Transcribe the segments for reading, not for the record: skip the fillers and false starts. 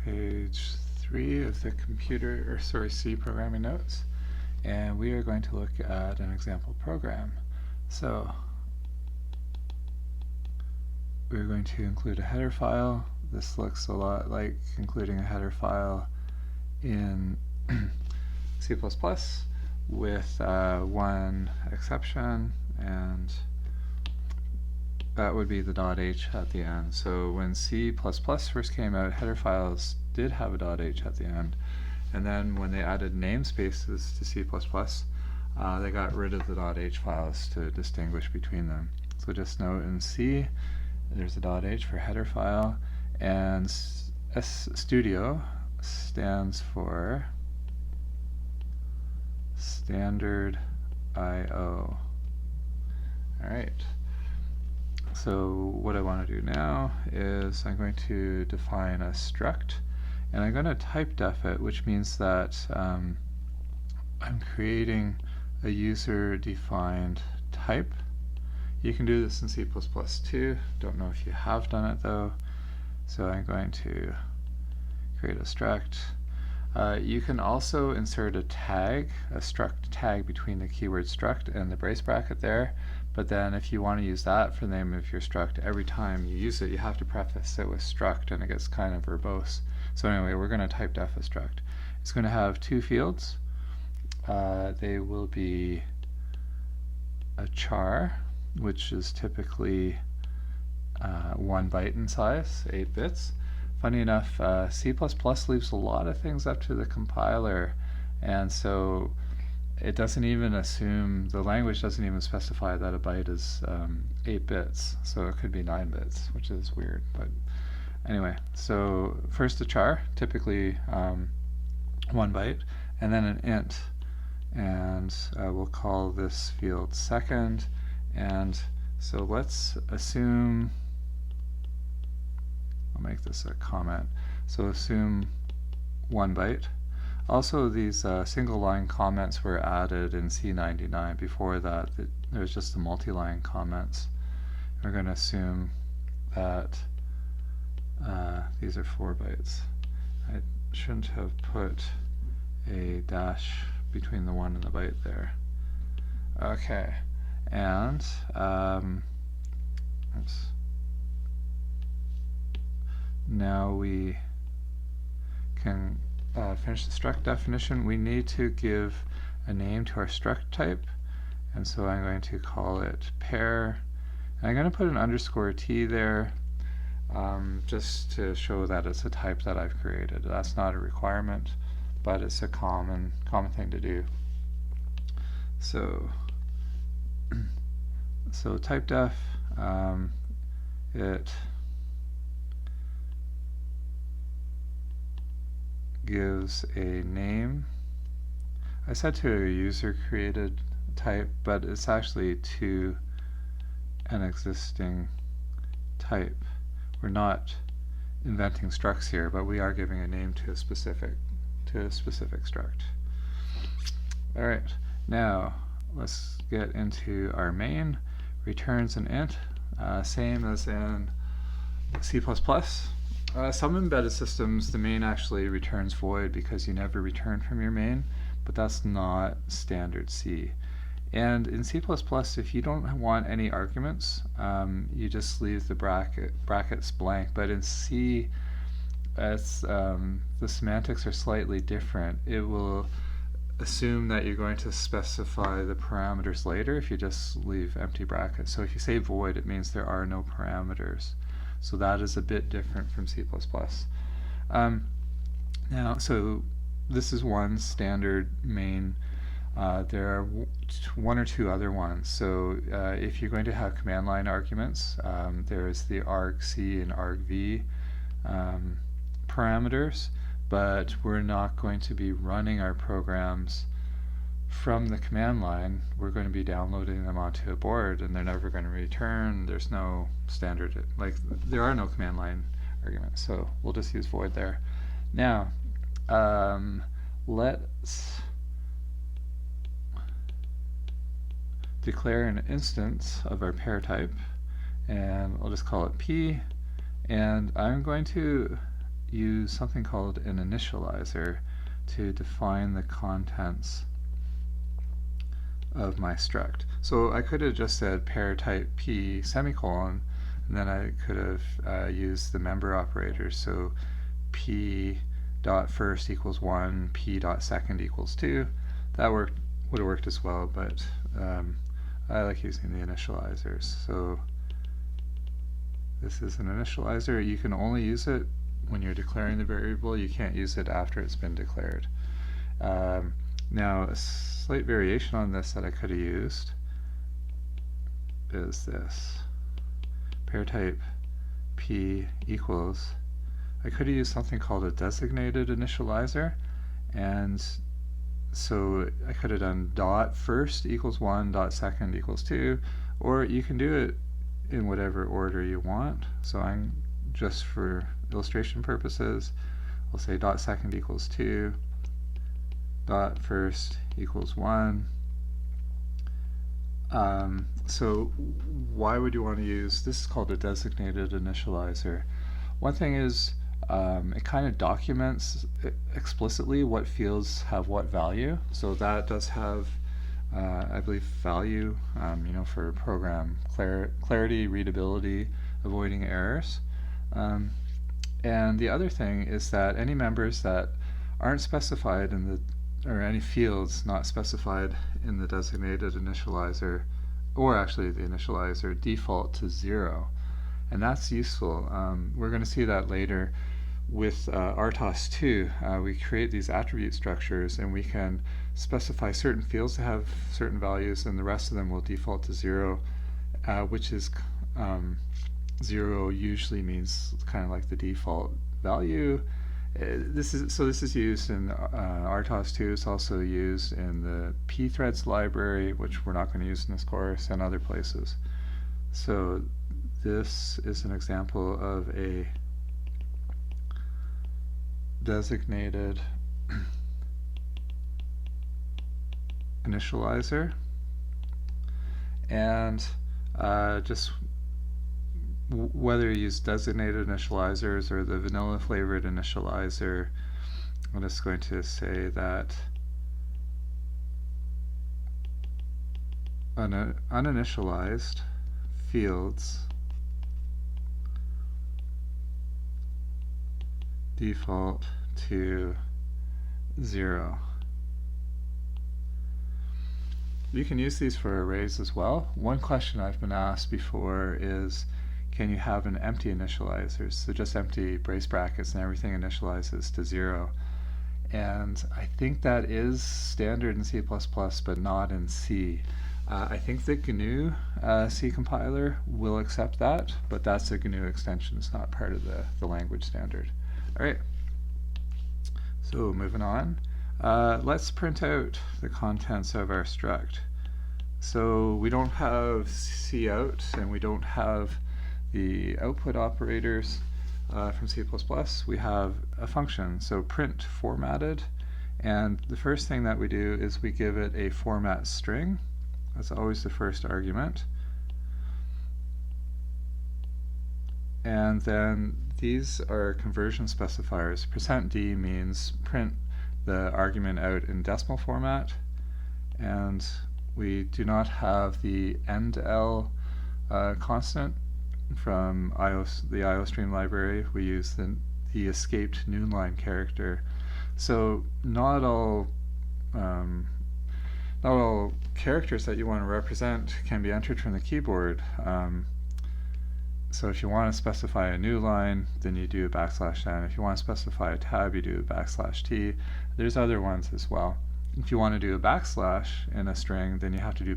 page 3 of the C programming notes, and we are going to look at an example program. So we're going to include a header file. This looks a lot like including a header file in C++ with one exception, and that would be the .h at the end. So when C++ first came out, header files did have a .h at the end, and then when they added namespaces to C++, they got rid of the .h files to distinguish between them. So just note in C, there's a .h for header file, and studio stands for standard IO. Alright. So what I want to do now is I'm going to define a struct, and I'm going to type def it, which means that I'm creating a user-defined type. You can do this in C++ too. Don't know if you have done it though. So I'm going to create a struct. You can also insert a tag, a struct tag between the keyword struct and the brace bracket there, but then if you want to use that for the name of your struct, every time you use it you have to preface it with struct, and it gets kind of verbose. So anyway, we're going to type def a struct. It's going to have two fields. They will be a char, which is typically 1 byte in size, 8 bits. Funny enough, C++ leaves a lot of things up to the compiler, and so it doesn't even assume, the language doesn't even specify that a byte is 8 bits, so it could be 9 bits, which is weird. But anyway, so first a char, typically 1 byte, and then an int, and we'll call this field second. And so let's assume, I'll make this a comment, so assume 1 byte. Also, these single line comments were added in C99. Before that, there was just the multi-line comments. We're going to assume that these are 4 bytes. I shouldn't have put a dash between the 1 and the byte there. Okay, and now we can finish the struct definition. We need to give a name to our struct type, and so I'm going to call it pair. And I'm going to put an _t there just to show that it's a type that I've created. That's not a requirement, but it's a common thing to do. So type def, it gives a name. I said to a user created type, but it's actually to an existing type. We're not inventing structs here, but we are giving a name to a specific struct. Alright, now let's get into our main. Returns an int, same as in C++. Some embedded systems, the main actually returns void because you never return from your main, but that's not standard C. And in C++, if you don't want any arguments, you just leave the brackets blank. But in C, the semantics are slightly different. It will assume that you're going to specify the parameters later if you just leave empty brackets. So if you say void, it means there are no parameters. So that is a bit different from C++. Now, so this is one standard main. There are 1 or 2 other ones. So if you're going to have command line arguments, there's the argc and argv parameters, but we're not going to be running our programs from the command line. We're going to be downloading them onto a board, and they're never going to return. There's no standard, like there are no command line arguments, so we'll just use void there. Now let's declare an instance of our pair type, and I'll just call it P, and I'm going to use something called an initializer to define the contents of my struct. So I could have just said pair type P semicolon, and then I could have used the member operators. So P dot first equals 1, P dot second equals 2. That would have worked as well, but I like using the initializers. So this is an initializer. You can only use it when you're declaring the variable. You can't use it after it's been declared. Now, a slight variation on this that I could have used is this. Pair type P equals, I could have used something called a designated initializer, and so I could have done dot first equals 1, dot second equals 2, or you can do it in whatever order you want. So I'm just for illustration purposes, I'll say dot second equals 2, dot first equals 1. So why would you want to use, this is called a designated initializer. One thing is it kind of documents explicitly what fields have what value. So that does have, I believe, value, for program clarity, readability, avoiding errors. And the other thing is that any members that aren't specified in the, or any fields not specified in the designated initializer, or actually the initializer, default to 0. And that's useful. We're going to see that later with RTOS2. We create these attribute structures, and we can specify certain fields to have certain values, and the rest of them will default to 0, which is 0 usually means kind of like the default value. This is used in RTOS2. It's also used in the pthreads library, which we're not going to use in this course, and other places. So this is an example of a designated initializer, and just whether you use designated initializers or the vanilla flavored initializer, I'm just going to say that uninitialized fields default to 0. You can use these for arrays as well. One question I've been asked before is, can you have an empty initializer? So just empty brace brackets and everything initializes to 0. And I think that is standard in C++, but not in C. I think the GNU C compiler will accept that, but that's a GNU extension. It's not part of the language standard. All right, so moving on. Let's print out the contents of our struct. So we don't have cout, and we don't have the output operators from C++. We have a function, so print formatted, and the first thing that we do is we give it a format string. That's always the first argument. And then these are conversion specifiers. %d means print the argument out in decimal format, and we do not have the endl constant from the IOStream library. We use the escaped noon line character. So not all characters that you want to represent can be entered from the keyboard. So if you want to specify a new line, then you do a \n. If you want to specify a tab, you do a \t. There's other ones as well. If you want to do a backslash in a string, then you have to do \\,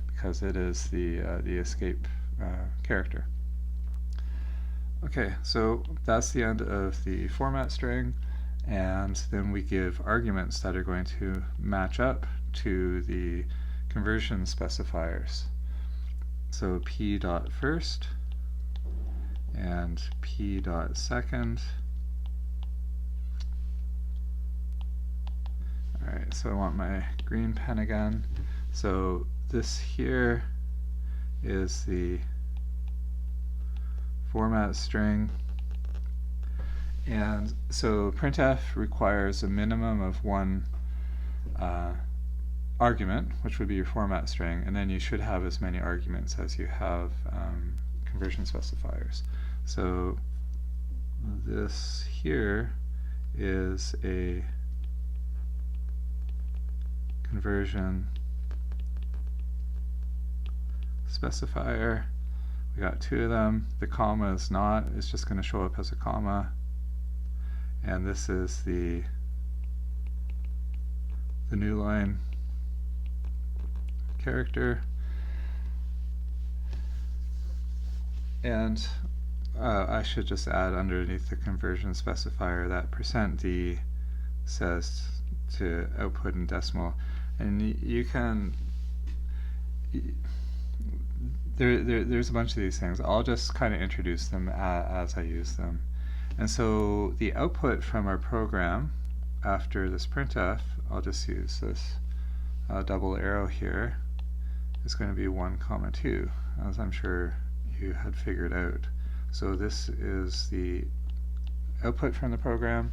because it is the escape character. Okay, so that's the end of the format string, and then we give arguments that are going to match up to the conversion specifiers. So p.first and p.second. Alright, so I want my green pen again. So this here is the format string, And so printf requires a minimum of one argument, which would be your format string, and then you should have as many arguments as you have conversion specifiers. So this here is a conversion specifier. We got two of them. The comma is not, it's just going to show up as a comma. And this is the new line character. And I should just add underneath the conversion specifier that %d says to output in decimal. And you can, there's a bunch of these things. I'll just kind of introduce them as I use them. And so the output from our program after this printf, I'll just use this double arrow here, is going to be 1, 2, as I'm sure you had figured out. So this is the output from the program.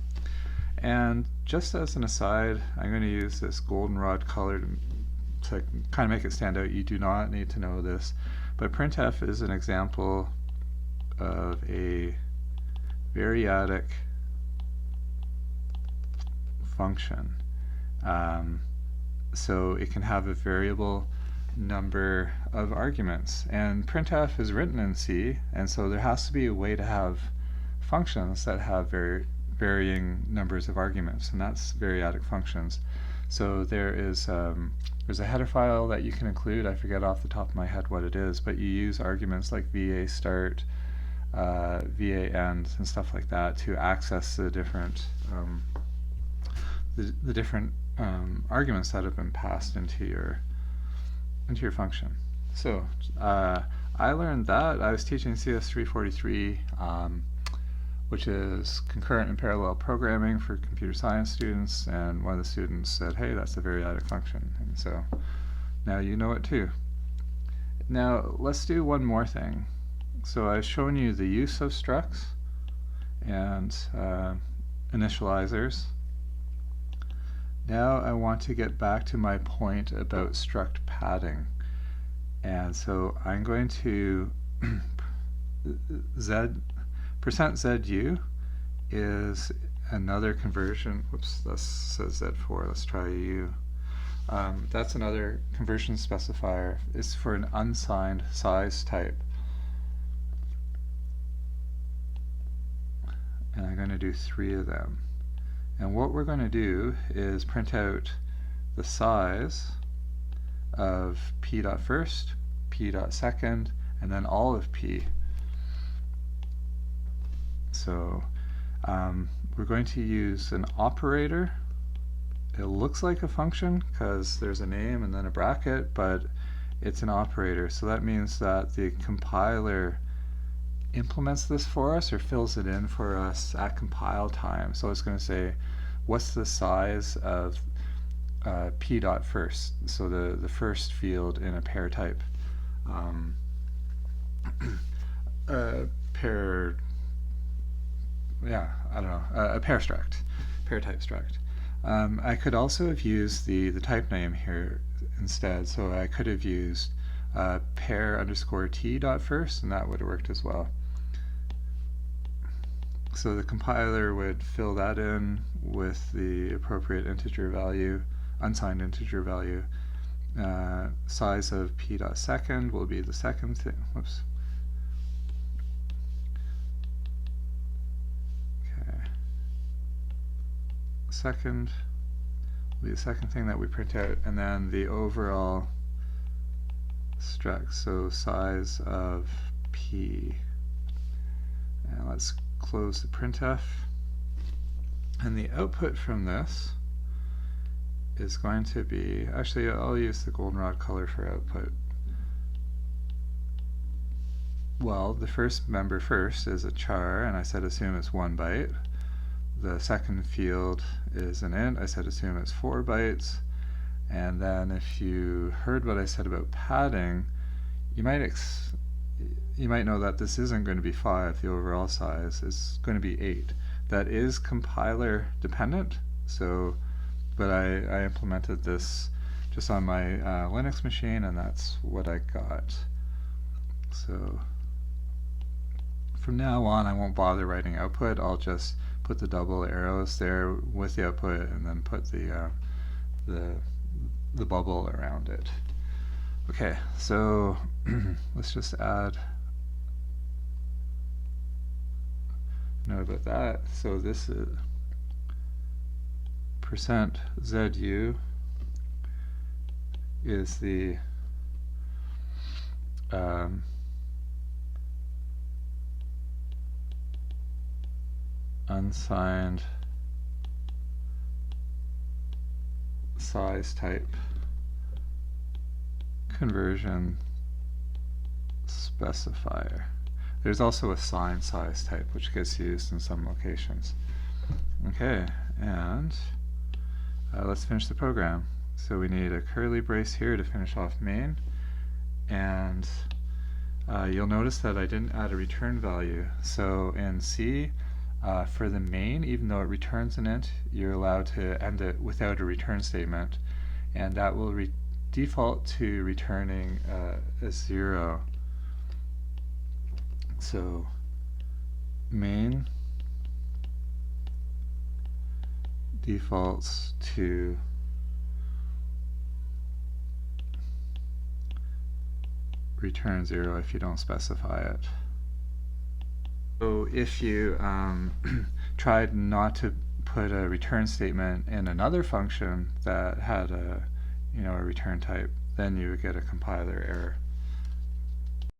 And just as an aside, I'm going to use this goldenrod color to kind of make it stand out. You do not need to know this, but printf is an example of a variadic function. So it can have a variable number of arguments, and printf is written in C, and so there has to be a way to have functions that have varying numbers of arguments, and that's variadic functions. So there's a header file that you can include. I forget off the top of my head what it is, but you use arguments like va start, va end, and stuff like that to access the different arguments that have been passed into your function. So I learned that. I was teaching CS 343, which is concurrent and parallel programming for computer science students, and one of the students said, hey, that's a variadic function, and so now you know it too. Now let's do one more thing. So I've shown you the use of structs and initializers. Now I want to get back to my point about struct padding, and so I'm going to %zu is another conversion. Whoops, that says Z4. Let's try U. That's another conversion specifier. It's for an unsigned size type. And I'm going to do 3 of them. And what we're going to do is print out the size of p.first, p.second, and then all of p. So we're going to use an operator. It looks like a function because there's a name and then a bracket, but it's an operator. So that means that the compiler implements this for us or fills it in for us at compile time. So it's going to say, what's the size of p.first, so the first field in a pair type pair, yeah, I don't know, a pair struct, pair type struct. I could also have used the type name here instead, so I could have used pair_t.first, and that would have worked as well. So the compiler would fill that in with the appropriate integer value, unsigned integer value. Size of p.second will be the second thing. Whoops. Okay. Second will be the second thing that we print out, and then the overall struct, so size of p. And let's close the printf, and the output from this is going to be, actually I'll use the goldenrod color for output. Well, the first member first is a char, and I said assume it's 1 byte. The second field is an int, I said assume it's 4 bytes. And then if you heard what I said about padding, you might know that this isn't going to be 5, the overall size. It's going to be 8. that is compiler dependent. So, but I implemented this just on my Linux machine, and that's what I got. So from now on, I won't bother writing output. I'll just put the double arrows there with the output, and then put the bubble around it. Okay, so let's just add note about that. So this is %ZU is the unsigned size type conversion specifier. There's also a signed size type, which gets used in some locations. Okay, and let's finish the program. So we need a curly brace here to finish off main, and you'll notice that I didn't add a return value. So in C, for the main, even though it returns an int, you're allowed to end it without a return statement, and that will default to returning a 0. So main defaults to return 0 if you don't specify it. So if you tried not to put a return statement in another function that had a return type, then you would get a compiler error.